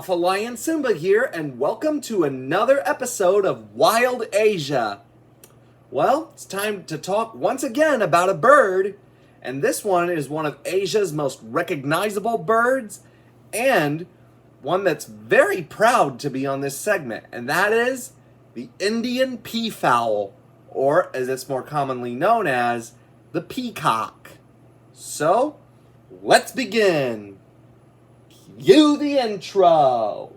Alpha Lion Simba here, and welcome to another episode of Wild Asia. Well, it's time to talk once again about a bird, and this one is one of Asia's most recognizable birds, and one that's very proud to be on this segment, and that is the Indian peafowl, or as it's more commonly known as, the peacock. So, let's begin. Cue the intro.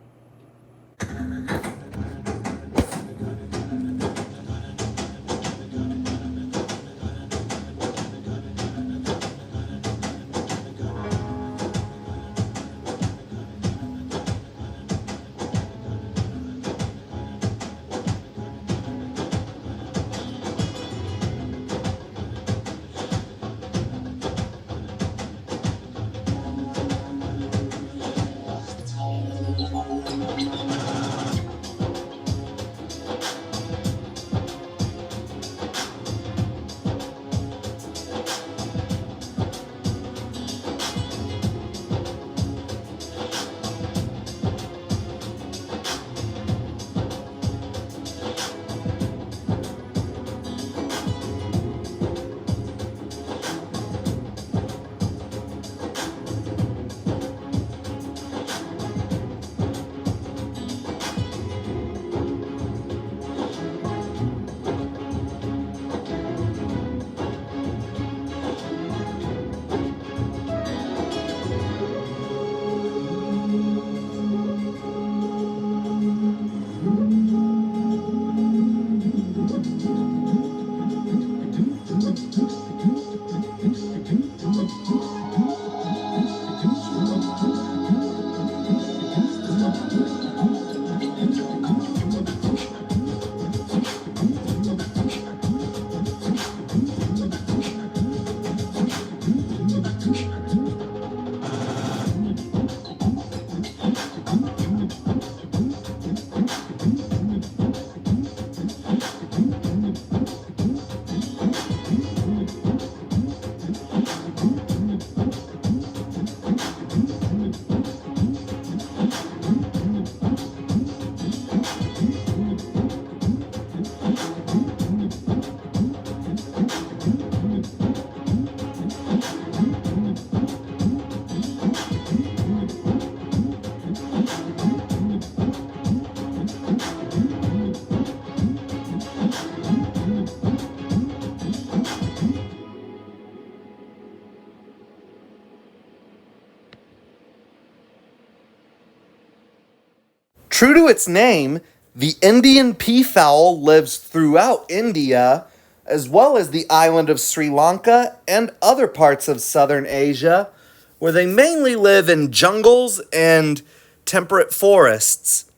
True to its name, the Indian peafowl lives throughout India, as well as the island of Sri Lanka and other parts of southern Asia, where they mainly live in jungles and temperate forests.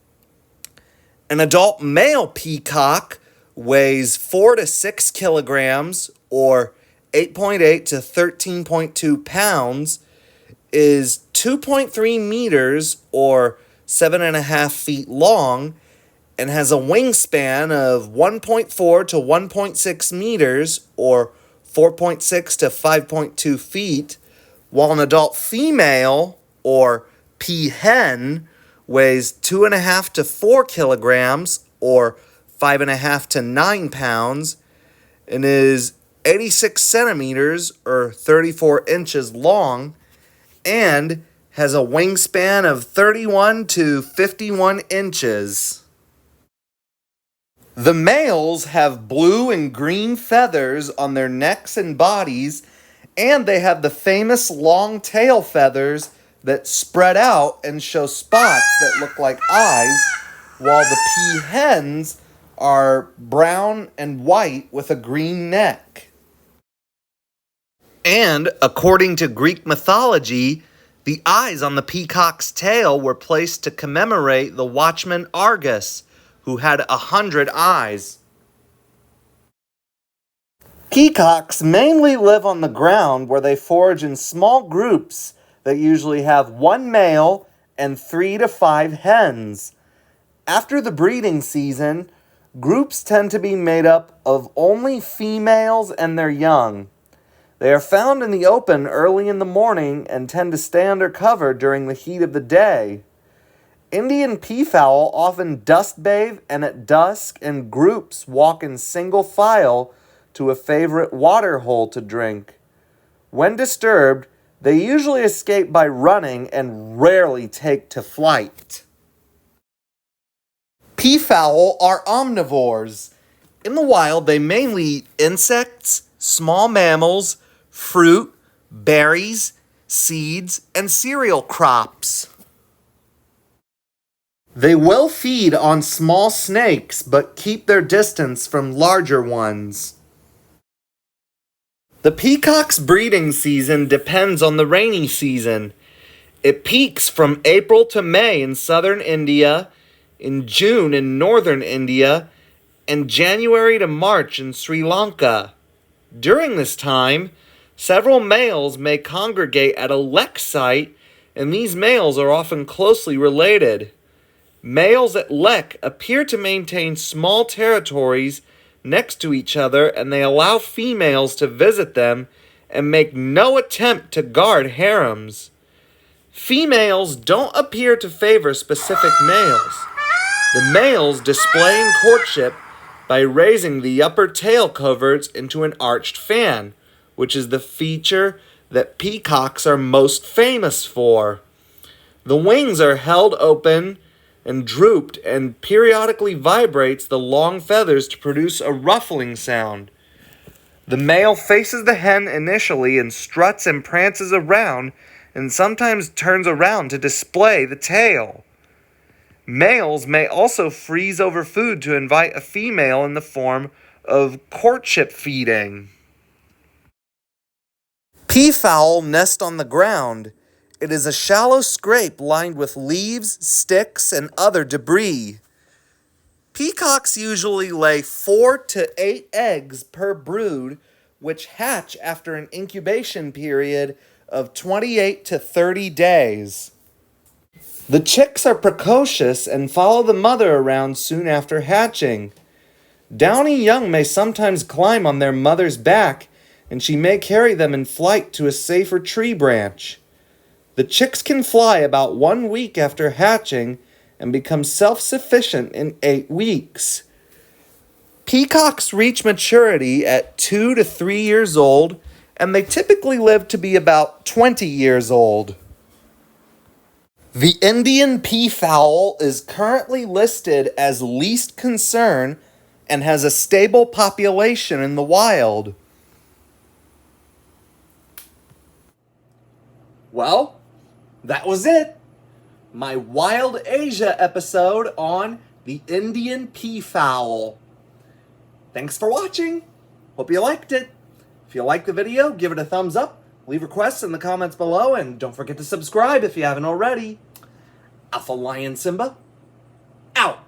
An adult male peacock weighs 4 to 6 kilograms, or 8.8 to 13.2 pounds, is 2.3 meters, or 7.5 feet long, and has a wingspan of 1.4 to 1.6 meters, or 4.6 to 5.2 feet, while an adult female, or peahen, weighs 2.5 to 4 kilograms, or 5.5 to 9 pounds, and is 86 centimeters, or 34 inches long, and has a wingspan of 31 to 51 inches. The males have blue and green feathers on their necks and bodies, and they have the famous long tail feathers that spread out and show spots that look like eyes, while the peahens are brown and white with a green neck. And according to Greek mythology, the eyes on the peacock's tail were placed to commemorate the watchman Argus, who had 100 eyes. Peacocks mainly live on the ground, where they forage in small groups that usually have one male and 3 to 5 hens. After the breeding season, groups tend to be made up of only females and their young. They are found in the open early in the morning and tend to stay under cover during the heat of the day. Indian peafowl often dust bathe and at dusk in groups walk in single file to a favorite water hole to drink. When disturbed, they usually escape by running and rarely take to flight. Peafowl are omnivores. In the wild, they mainly eat insects, small mammals, fruit, berries, seeds, and cereal crops. They will feed on small snakes, but keep their distance from larger ones. The peacock's breeding season depends on the rainy season. It peaks from April to May in southern India, in June in northern India, and January to March in Sri Lanka. During this time, several males may congregate at a lek site, and these males are often closely related. Males at lek appear to maintain small territories next to each other, and they allow females to visit them and make no attempt to guard harems. Females don't appear to favor specific males. The males displaying courtship by raising the upper tail coverts into an arched fan, which is the feature that peacocks are most famous for. The wings are held open and drooped and periodically vibrates the long feathers to produce a ruffling sound. The male faces the hen initially and struts and prances around and sometimes turns around to display the tail. Males may also freeze over food to invite a female in the form of courtship feeding. Peafowl nest on the ground. It is a shallow scrape lined with leaves, sticks, and other debris. Peacocks usually lay 4 to 8 eggs per brood, which hatch after an incubation period of 28 to 30 days. The chicks are precocious and follow the mother around soon after hatching. Downy young may sometimes climb on their mother's back, and she may carry them in flight to a safer tree branch. The chicks can fly about 1 week after hatching and become self-sufficient in 8 weeks. Peacocks reach maturity at 2 to 3 years old, and they typically live to be about 20 years old. The Indian peafowl is currently listed as least concern and has a stable population in the wild. Well, that was it. My Wild Asia episode on the Indian peafowl. Thanks for watching. Hope you liked it. If you liked the video, give it a thumbs up. Leave requests in the comments below, and don't forget to subscribe if you haven't already. Alpha Lion Simba, out.